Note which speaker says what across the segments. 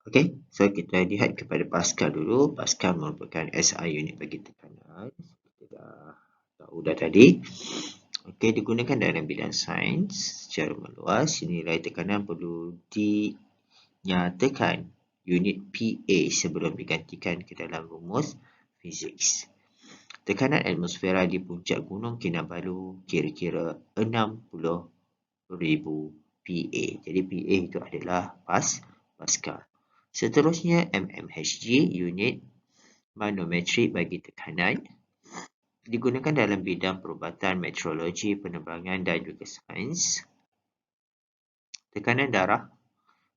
Speaker 1: Okey, so kita lihat kepada Pascal dulu. Pascal merupakan SI unit bagi tekanan. Kita dah tahu dah tadi. Okey, digunakan dalam bidang sains secara meluas. Nilai tekanan perlu dinyatakan unit PA sebelum digantikan ke dalam rumus fizik. Tekanan atmosfera di puncak Gunung Kinabalu kira-kira 60,000 PA. Jadi PA itu adalah Pascal. Seterusnya mmHg, unit manometrik bagi tekanan. Digunakan dalam bidang perubatan, meteorologi, penerbangan dan juga sains. Tekanan darah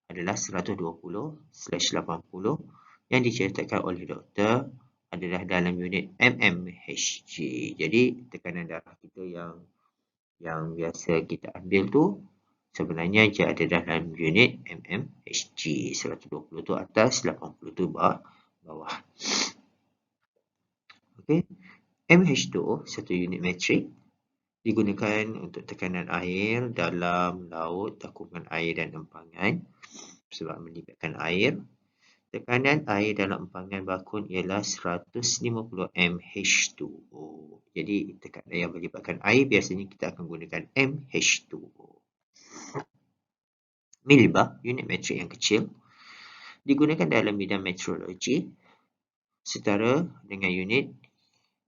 Speaker 1: adalah 120/80 yang dicetakkan oleh doktor adalah dalam unit mmHg. Jadi tekanan darah kita yang biasa kita ambil tu sebenarnya dia ada dalam unit mmHg. 120 tu atas, 80 tu bawah. Okey. mH2O, satu unit metrik, digunakan untuk tekanan air dalam laut, takungan air dan empangan sebab melibatkan air. Tekanan air dalam empangan bakun ialah 150 mH2O. Jadi tekanan yang melibatkan air biasanya kita akan gunakan mH2O. Milibar, unit metrik yang kecil, digunakan dalam bidang meteorologi setara dengan unit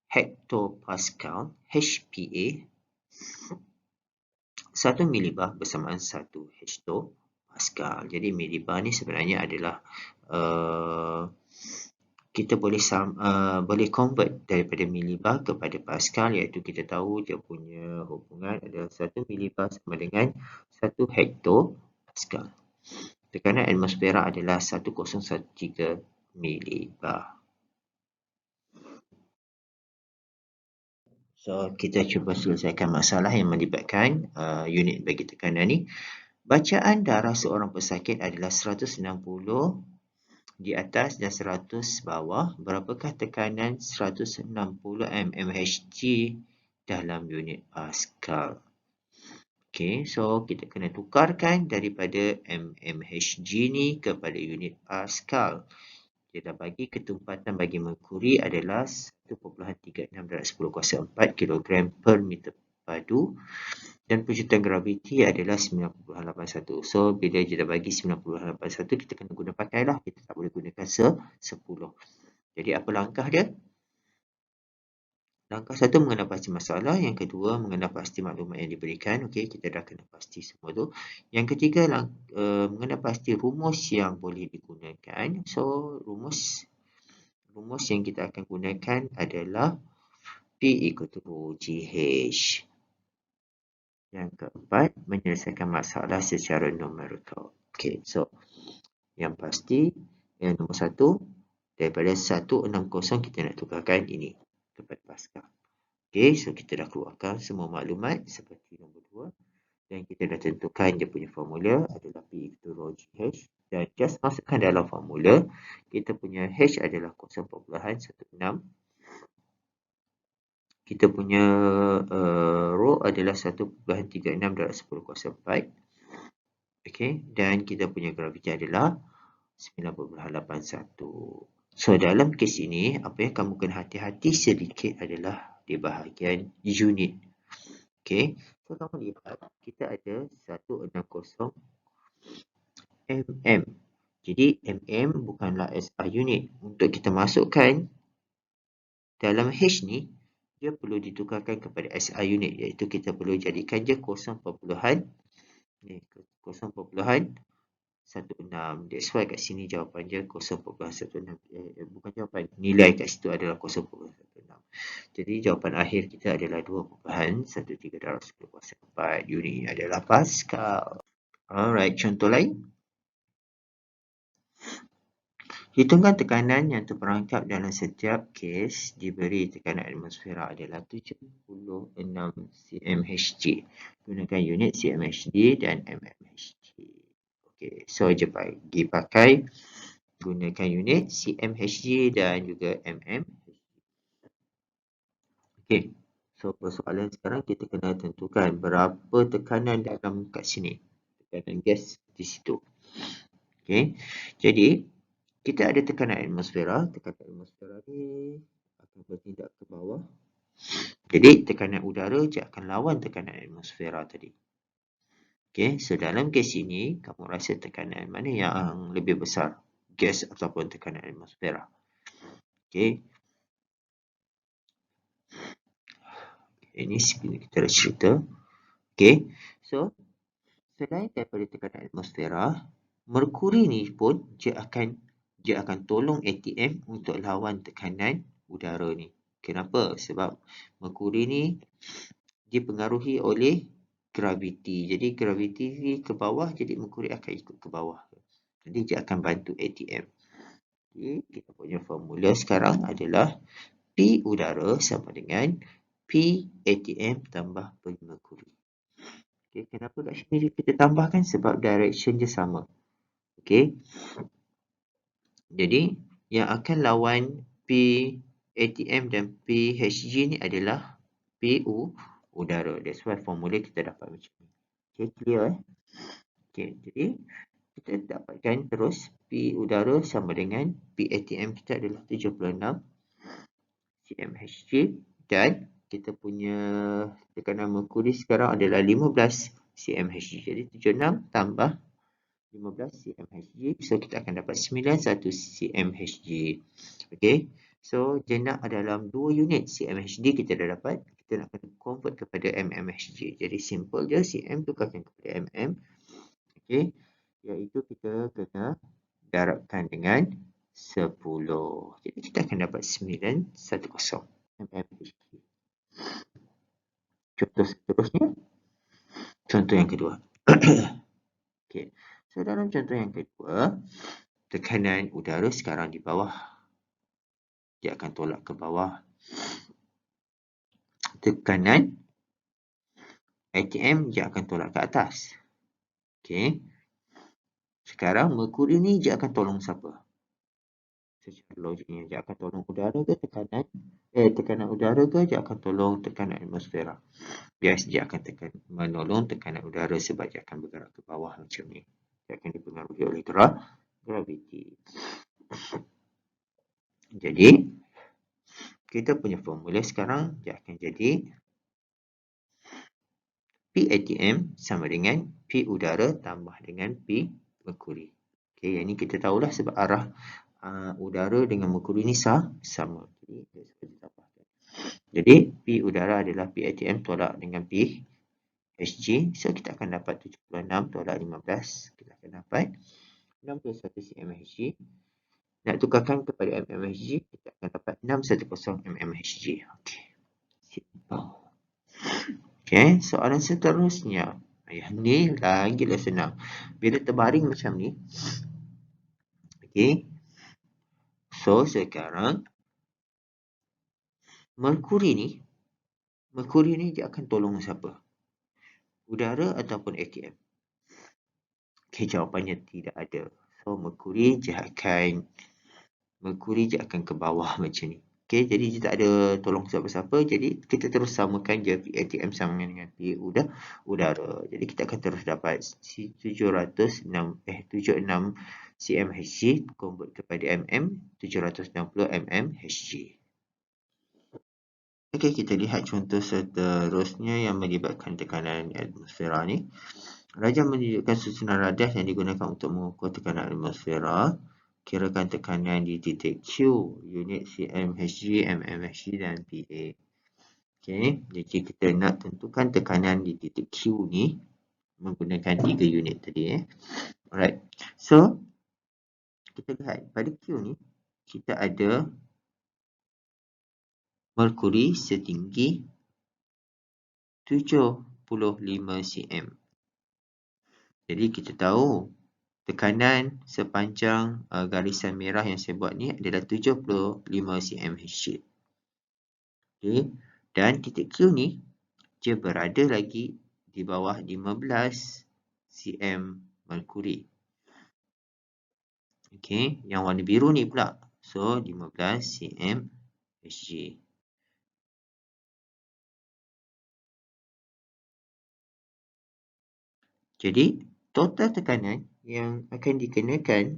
Speaker 1: hektopascal, HPA. 1 milibar bersamaan 1 hektopascal. Jadi milibar ni sebenarnya adalah kita boleh convert daripada milibar kepada pascal, iaitu kita tahu dia punya hubungan adalah 1 milibar sama dengan 1 hektopascal. Tekanan atmosfera adalah 1013 milibar. So, kita cuba selesaikan masalah yang melibatkan unit bagi tekanan ni. Bacaan darah seorang pesakit adalah 160 di atas dan 100 bawah. Berapakah tekanan 160 mmHg dalam unit Pascal? Okey, so kita kena tukarkan daripada mmHg ni kepada unit Pascal. Dia dah bagi ketumpatan bagi merkuri adalah 1.36×10⁴ kg per meter padu dan pujutan graviti adalah 9.81. So bila dia dah bagi 9.81, kita kena guna pakailah, kita tak boleh gunakan 10. Jadi apa langkah dia? Langkah satu, mengenal pasti masalah. Yang kedua, mengenal pasti maklumat yang diberikan. Okey, kita dah kena pasti semua tu. Yang ketiga, mengenal pasti rumus yang boleh digunakan. So rumus yang kita akan gunakan adalah P = GH. Yang keempat, menyelesaikan masalah secara numerical. Okey, so yang pasti, yang nombor satu, daripada 160 kita nak tukarkan ini kepada Pascal. Okey, so kita dah keluarkan semua maklumat seperti nombor 2 dan kita dah tentukan dia punya formula adalah P = GH, dan just masukkan dalam formula, kita punya H adalah 0.16. Kita punya rho adalah 1.36×10⁴. Okey, dan kita punya graviti adalah 9.81. So dalam kes ini, apa yang kamu kena hati-hati sedikit adalah di bahagian unit. Okey, so kamu lihat kita ada 160 mm. Jadi mm bukanlah SI unit. Untuk kita masukkan dalam H ni, dia perlu ditukarkan kepada SI unit, iaitu kita perlu jadikan dia 0.16. That's why kat sini jawapan dia 0.16. Bukan jawapan, nilai kat situ adalah 0.16. Jadi jawapan akhir kita adalah 2.13/10⁴. Unit adalah Pascal. Alright, contoh lain. Hitungkan tekanan yang terperangkap dalam setiap kes diberi tekanan atmosfera adalah 76 cmHg. Gunakan unit cmHg dan mmHg. Okey, so je pakai gunakan unit cmHg dan juga mmHg. Okey, so persoalan sekarang kita kena tentukan berapa tekanan dalam kat sini. Tekanan gas di situ. Okey. Jadi kita ada tekanan atmosfera. Tekanan atmosfera ni akan bertindak ke bawah. Jadi tekanan udara dia akan lawan tekanan atmosfera tadi. Okey, so dalam kes ini kamu rasa tekanan mana yang lebih besar? Gas ataupun tekanan atmosfera? Okey. Ini kita dah cerita. Okey. So selain daripada tekanan atmosfera, merkuri ni pun dia akan tolong ATM untuk lawan tekanan udara ni. Kenapa? Sebab merkuri ni dipengaruhi oleh graviti. Jadi graviti ni ke bawah, jadi merkuri akan ikut ke bawah. Jadi dia akan bantu ATM. Okay, kita punya formula sekarang adalah P udara sama dengan P ATM tambah P merkuri. Okay, kenapa kat sini kita tambahkan? Sebab direction dia sama. Okay. Jadi yang akan lawan P ATM dan PHG ni adalah PU udara. That's why formula kita dapat macam ni. Okay, clear Okay, jadi kita dapatkan terus P udara sama dengan P ATM kita adalah 76 cmHg dan kita punya tekanan merkuri sekarang adalah 15 cmHg. Jadi 76 tambah 15 cmHg. So kita akan dapat 91 cmHg. Okay. So jenak dalam 2 unit cmHg kita dah dapat. Kita nak kena convert kepada mmHg. Jadi simple je, cm tukarkan kepada mm. Okay. Iaitu kita kena darabkan dengan 10. Jadi kita akan dapat 910 mmHg. Contoh seterusnya. Contoh yang kedua. Okay. So dalam contoh yang kedua, tekanan udara sekarang di bawah. Dia akan tolak ke bawah. Tekanan ATM dia akan tolak ke atas. Okey. Sekarang merkuri ni dia akan tolong siapa? Secara logiknya dia akan tolong udara ke tekanan udara ke dia akan tolong tekanan atmosfera. Bias dia akan menolong tekanan udara sebab dia akan bergerak ke bawah macam ni. Dia akan dipengaruhi oleh graviti. Jadi kita punya formula sekarang dia akan jadi P ATM sama dengan P udara tambah dengan P merkuri. Okey, yang ni kita tahulah sebab arah udara dengan merkuri ni sama. Jadi P udara adalah P ATM tolak dengan P HG. So kita akan dapat 76 tolak 15. Kita akan dapat 61 cmHg. Nak tukarkan kepada mmHg, kita akan dapat 610 mmHg. Okey. Simple. Okay, soalan seterusnya. Yang ni lagilah senang. Bila terbaring macam ni. Okay. So, sekarang. Merkuri ni dia akan tolong siapa? Udara ataupun ATM? Okay, jawapannya tidak ada. So, Merkuri dia akan ke bawah macam ni. Okay, jadi dia tak ada tolong siapa-siapa. Jadi kita terus samakan je ATM sama dengan P udara. Jadi kita akan terus dapat 76 cmHg convert kepada mm 760 mmHg. Okay, kita lihat contoh seterusnya yang melibatkan tekanan atmosfera ni. Rajah menunjukkan susunan radah yang digunakan untuk mengukur tekanan atmosfera. Kirakan tekanan di titik Q, unit cmHg, mmHg dan PA. Okay, jadi kita nak tentukan tekanan di titik Q ni menggunakan 3 unit tadi. Alright, so kita lihat pada Q ni kita ada merkuri setinggi 75 cm. Jadi kita tahu tekanan sepanjang garisan merah yang saya buat ni adalah 75 cmHg. Okay. Dan titik Q ni dia berada lagi di bawah 15 cm merkuri. Okay. Yang warna biru ni pula. So 15 cmHg. Jadi total tekanan yang akan dikenakan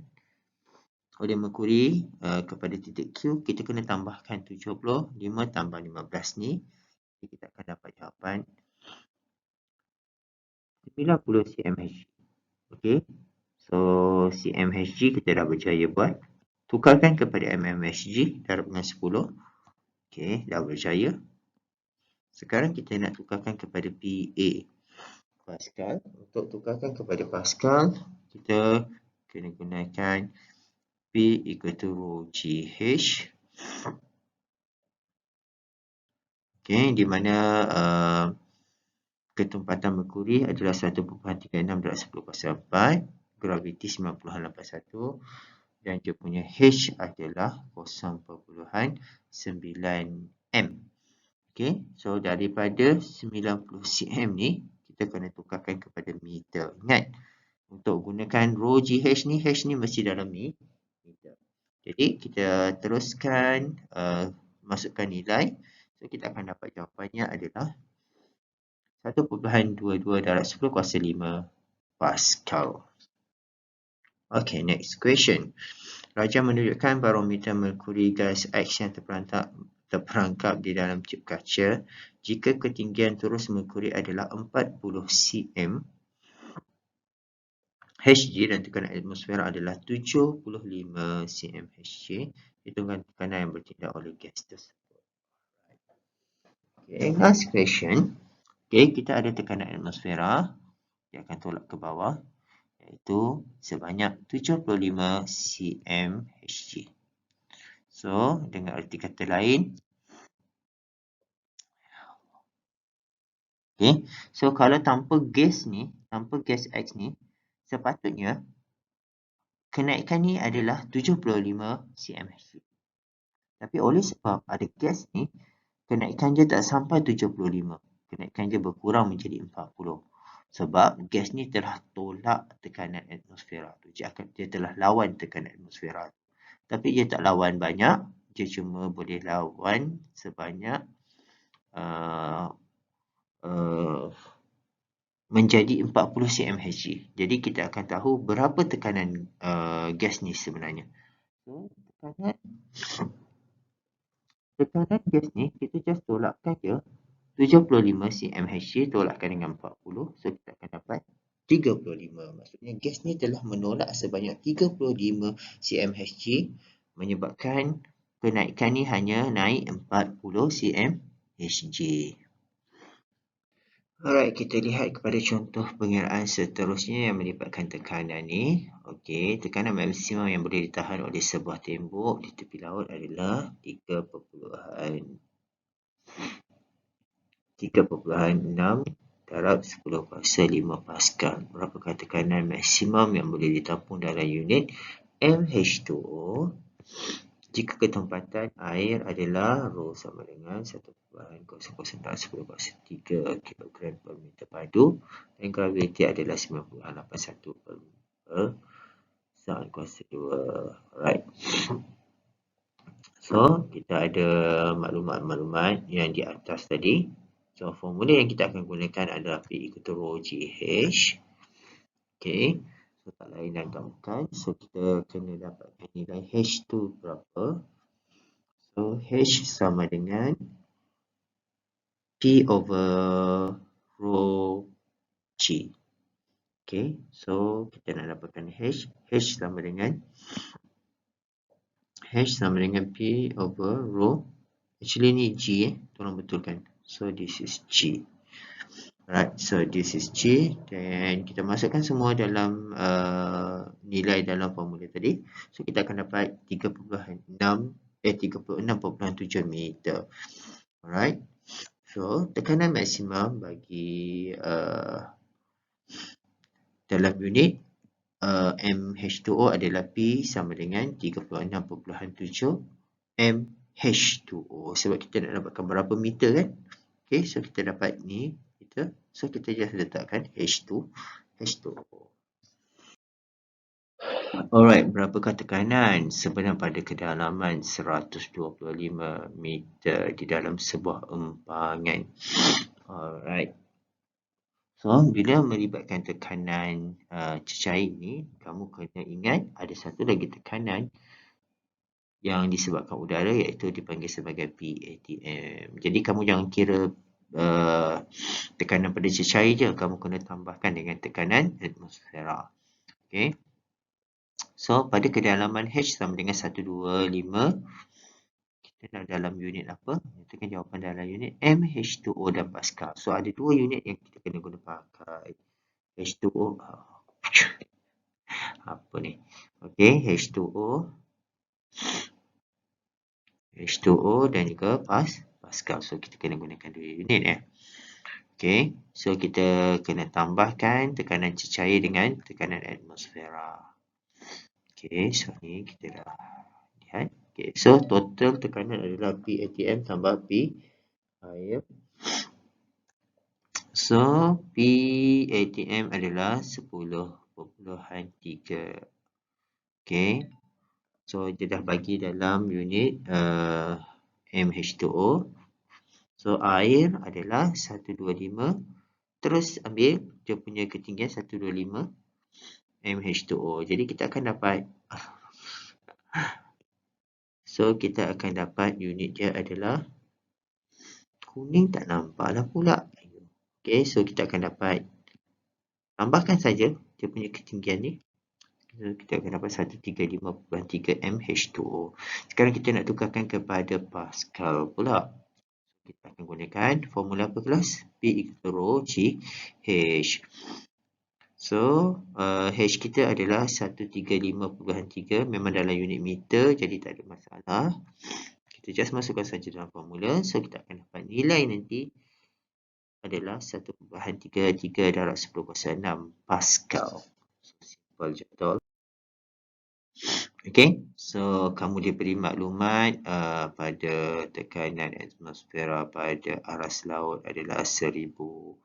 Speaker 1: oleh merkuri kepada titik Q, kita kena tambahkan 75 tambah 15 ni. Kita akan dapat jawapan 90 cmHg. Okey. So cmHg kita dah berjaya buat. Tukarkan kepada mmHg darab dengan 10. Okey, dah berjaya. Sekarang kita nak tukarkan kepada PA, Pascal. Untuk tukarkan kepada Pascal, kita kena gunakan P equal to rho GH. Okey, di mana ketumpatan merkuri adalah 1.36 darab 10^4, graviti 90.81 dan dia punya H adalah 0.9 m. Okey, so daripada 90 cm ni kita kena tukarkan kepada meter. Ingat, untuk gunakan rho GH ni, H ni mesti dalam meter. Jadi kita teruskan masukkan nilai. So kita akan dapat jawapannya adalah 1.22 darab 10^5 Pascal. Okay, next question. Raja menunjukkan barometer merkuri gas X yang terperangkap di dalam tube kaca. Jika ketinggian terus merkuri adalah 40 cm, Hg dan tekanan atmosfer adalah 75 cm Hg. Hitungan tekanan yang bertindak oleh gas tersebut. Okay, last question. Okay, kita ada tekanan atmosfera yang akan tolak ke bawah, iaitu sebanyak 75 cm Hg. So, dengan arti kata lain, okay, so kalau tanpa gas X ni, sepatutnya kenaikan ni adalah 75 cm Hg. Tapi oleh sebab ada gas ni, kenaikan dia tak sampai 75. Kenaikan dia berkurang menjadi 40. Sebab gas ni telah tolak tekanan atmosfera tu. Dia telah lawan tekanan atmosfera tu. Tapi dia tak lawan banyak. Dia cuma boleh lawan sebanyak menjadi 40 cm Hg. Jadi kita akan tahu berapa tekanan gas ni sebenarnya. So, tekanan gas ni kita just tolakkan je 75 cm Hg tolakkan dengan 40. So kita akan dapat 35. Maksudnya gas ni telah menolak sebanyak 35 cm Hg, menyebabkan kenaikan ni hanya naik 40 cm Hg. Alright, kita lihat kepada contoh pengiraan seterusnya yang melibatkan tekanan ni. Okey, tekanan maksimum yang boleh ditahan oleh sebuah tembok di tepi laut adalah 3.6 darab 10^5 Pascal. Berapakah tekanan maksimum yang boleh ditampung dalam unit mH2O jika ketempatan air adalah rho sama dengan 1.0010^3 kg per meter padu dan graviti adalah 90.81 per saat kuasa 2. Right. So, kita ada maklumat-maklumat yang di atas tadi. So, formula yang kita akan gunakan adalah P equal to rho GH. Okay. So, tak lain dan tak bukan. So, kita kena dapatkan nilai H tu berapa. So, H sama dengan P over rho G. Okay. So, kita nak dapatkan H. H sama dengan P over rho. Actually, ni G. Tolong betulkan. So, this is G. Right, so this is G. Dan kita masukkan semua dalam nilai dalam formula tadi. So, kita akan dapat 36.7 meter. Alright. So, tekanan maksimum bagi dalam unit mH2O adalah P sama dengan 36.7 mH2O. Sebab kita nak dapatkan berapa meter kan. Okay, so kita dapat ni meter. So kita just letakkan H2O. Alright, berapakah tekanan sebenar pada kedalaman 125 meter di dalam sebuah empangan? Alright. So, bila melibatkan tekanan cecair ni, kamu kena ingat ada satu lagi tekanan yang disebabkan udara, iaitu dipanggil sebagai PATM. Jadi kamu jangan kira tekanan pada cecair je, kamu kena tambahkan dengan tekanan atmosfera. Okay. So, pada kedalaman H sama dengan 125, kita nak dalam unit apa? Nyatakan jawapan dalam unit mH2O dan Pascal. So, ada dua unit yang kita kena guna pakai. H2O. Apa ni? Okay, H2O. H2O dan juga Pascal. So, kita kena gunakan dua unit ya. Okay, so kita kena tambahkan tekanan cecair dengan tekanan atmosfera. Okay, so ni kita dah lihat. Okay, so total tekanan adalah PATM tambah P air. So, PATM adalah 10.3. Okay, so dia dah bagi dalam unit mH2O. So, air adalah 125. Terus ambil dia punya ketinggian 125 mH2O. Jadi kita akan dapat, so kita akan dapat unit dia adalah, kuning tak nampak lah pula. Okay, so kita akan dapat, tambahkan saja dia punya ketinggian ni. So, kita akan dapat 135.3 mH2O. Sekarang kita nak tukarkan kepada Pascal pula. Kita akan gunakan formula apa kelas? P equal rho G H. So, H kita adalah 135.3, memang dalam unit meter, jadi tak ada masalah. Kita just masukkan saja dalam formula. So, kita akan dapat nilai nanti adalah 1.33 darab 10.6 Pascal. So, simple je betul. Okay, so kamu diberi maklumat pada tekanan atmosfera pada aras laut adalah 100,000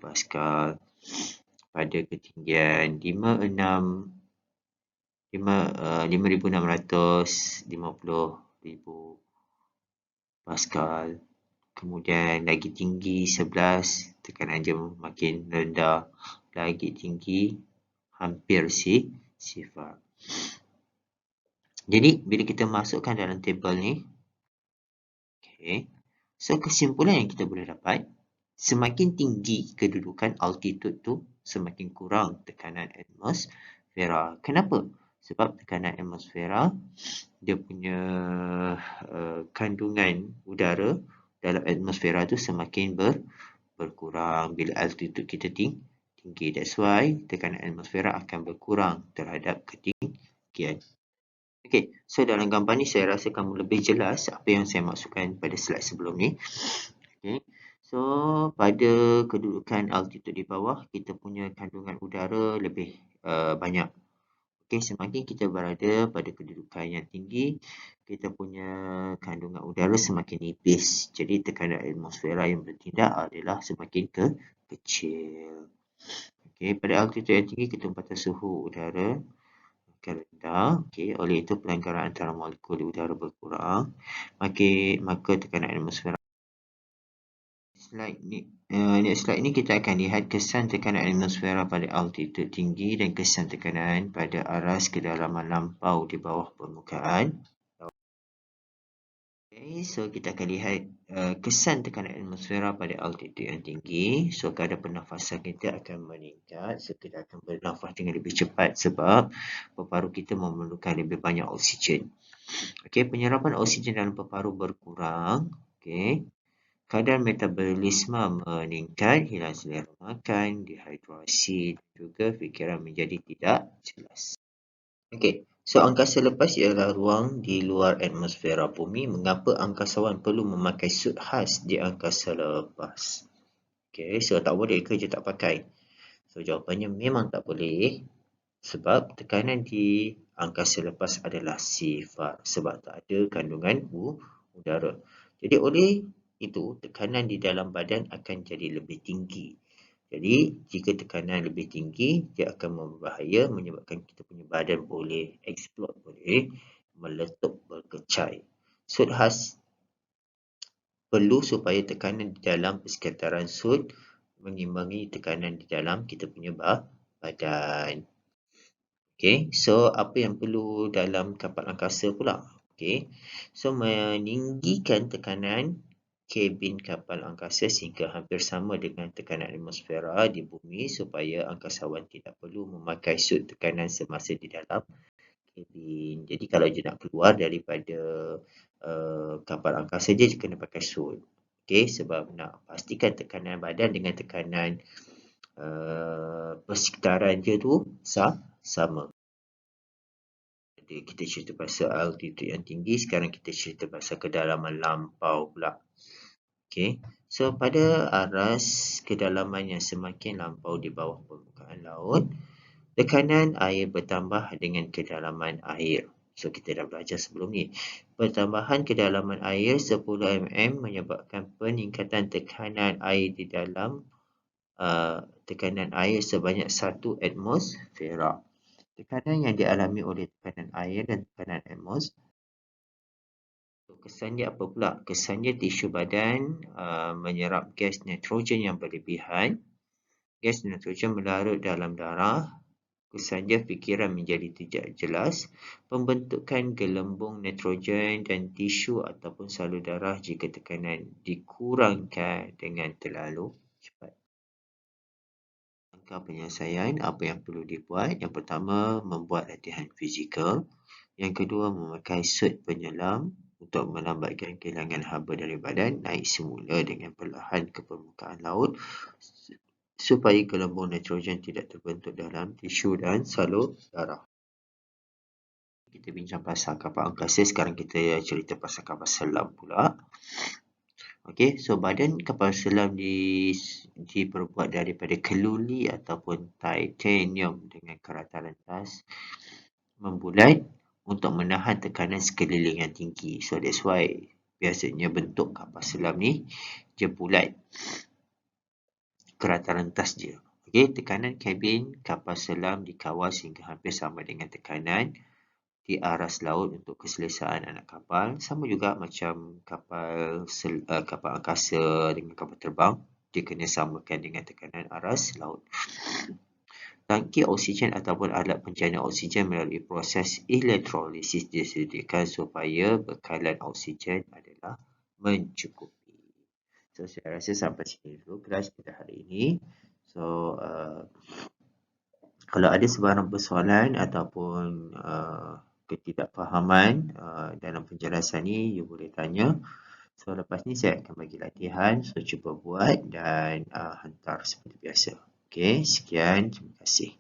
Speaker 1: Pascal. Pada ketinggian 5,650 Pascal. Kemudian lagi tinggi 11, tekanan dia makin rendah, lagi tinggi hampir sifar. Jadi bila kita masukkan dalam tabel ni, okay, so kesimpulan yang kita boleh dapat, semakin tinggi kedudukan altitude tu, semakin kurang tekanan atmosfera. Kenapa? Sebab tekanan atmosfera, dia punya kandungan udara dalam atmosfera tu semakin berkurang bila altitude kita tinggi. That's why tekanan atmosfera akan berkurang terhadap ketinggian. Okay, so dalam gambar ni saya rasa kamu lebih jelas apa yang saya maksudkan pada slide sebelum ni. Okay, so pada kedudukan altitude di bawah, kita punya kandungan udara lebih banyak. Okay, semakin kita berada pada kedudukan yang tinggi, kita punya kandungan udara semakin nipis. Jadi tekanan atmosfera yang bertindak adalah semakin kecil. Okay, pada altitude yang tinggi, ketempatan suhu udara akan rendah. Okay, oleh itu pelanggaran antara molekul udara berkurang. Maka tekanan atmosfera. Next slide ni kita akan lihat kesan tekanan atmosfera pada altitude tinggi dan kesan tekanan pada aras kedalaman lampau di bawah permukaan. Okay, so kita akan lihat kesan tekanan atmosfera pada altitude yang tinggi. So kadar pernafasan kita akan meningkat. So kita akan bernafas dengan lebih cepat sebab paru-paru kita memerlukan lebih banyak oksigen. Okay, penyerapan oksigen dalam paru-paru berkurang. Okay. Kadar metabolisme meningkat, hilang selera makan, dehidrasi, juga fikiran menjadi tidak jelas. Okey, so angkasa lepas ialah ruang di luar atmosfera bumi. Mengapa angkasawan perlu memakai suit khas di angkasa lepas? Okey, so tak boleh ke je tak pakai? So jawapannya memang tak boleh. Sebab tekanan di angkasa lepas adalah sifar. Sebab tak ada kandungan udara. Jadi oleh itu, tekanan di dalam badan akan jadi lebih tinggi. Jadi, jika tekanan lebih tinggi, dia akan berbahaya menyebabkan kita punya badan boleh explode, boleh meletup, berkecai. Sut khas perlu supaya tekanan di dalam persekitaran sut mengimbangi tekanan di dalam kita punya badan. Okay, so apa yang perlu dalam kapal angkasa pula? Okay, so meninggikan tekanan kabin kapal angkasa sehingga hampir sama dengan tekanan atmosfera di bumi supaya angkasawan tidak perlu memakai sud tekanan semasa di dalam kabin. Jadi kalau dia nak keluar daripada kapal angkasa dia kena pakai sud. Okay, sebab nak pastikan tekanan badan dengan tekanan persekitaran dia tu sama. Kita cerita pasal altitude yang tinggi, sekarang kita cerita pasal kedalaman lampau pula. Okay, so pada aras kedalaman yang semakin lampau di bawah permukaan laut, tekanan air bertambah dengan kedalaman air. So kita dah belajar sebelum ni. Pertambahan kedalaman air 10 mm menyebabkan peningkatan tekanan air di dalam tekanan air sebanyak 1 atmosfera. Tekanan yang dialami oleh tekanan air dan tekanan atmosfera. Kesan dia apa pula? Kesan dia tisu badan menyerap gas nitrogen yang berlebihan. Gas nitrogen melarut dalam darah. Kesan dia fikiran menjadi tidak jelas. Pembentukan gelembung nitrogen dan tisu ataupun salur darah jika tekanan dikurangkan dengan terlalu cepat. Langkah penyelesaian, apa yang perlu dibuat? Yang pertama, membuat latihan fizikal. Yang kedua, memakai sud penyelam untuk melambatkan kehilangan haba dari badan, naik semula dengan perlahan ke permukaan laut supaya gelembung nitrogen tidak terbentuk dalam tisu dan salur darah. Kita bincang pasal kapal angkasa, sekarang kita cerita pasal kapal selam pula. Okey, so badan kapal selam diperbuat daripada keluli ataupun titanium dengan kerata rentas membulat untuk menahan tekanan sekeliling yang tinggi. So that's why biasanya bentuk kapal selam ni dia bulat. Kerata rentas dia. Okey, tekanan kabin kapal selam dikawal sehingga hampir sama dengan tekanan di aras laut untuk keselesaan anak kapal. Sama juga macam kapal angkasa dengan kapal terbang, dia kena samakan dengan tekanan aras laut. Tangki oksigen ataupun alat penjana oksigen melalui proses elektrolisis disediakan supaya bekalan oksigen adalah mencukupi. So saya rasa sampai sini dulu kelas kita hari ini. So kalau ada sebarang persoalan ataupun ketidakfahaman dalam penjelasan ni, you boleh tanya. So lepas ni saya akan bagi latihan, so cuba buat dan hantar seperti biasa. Okay, sekian, terima kasih.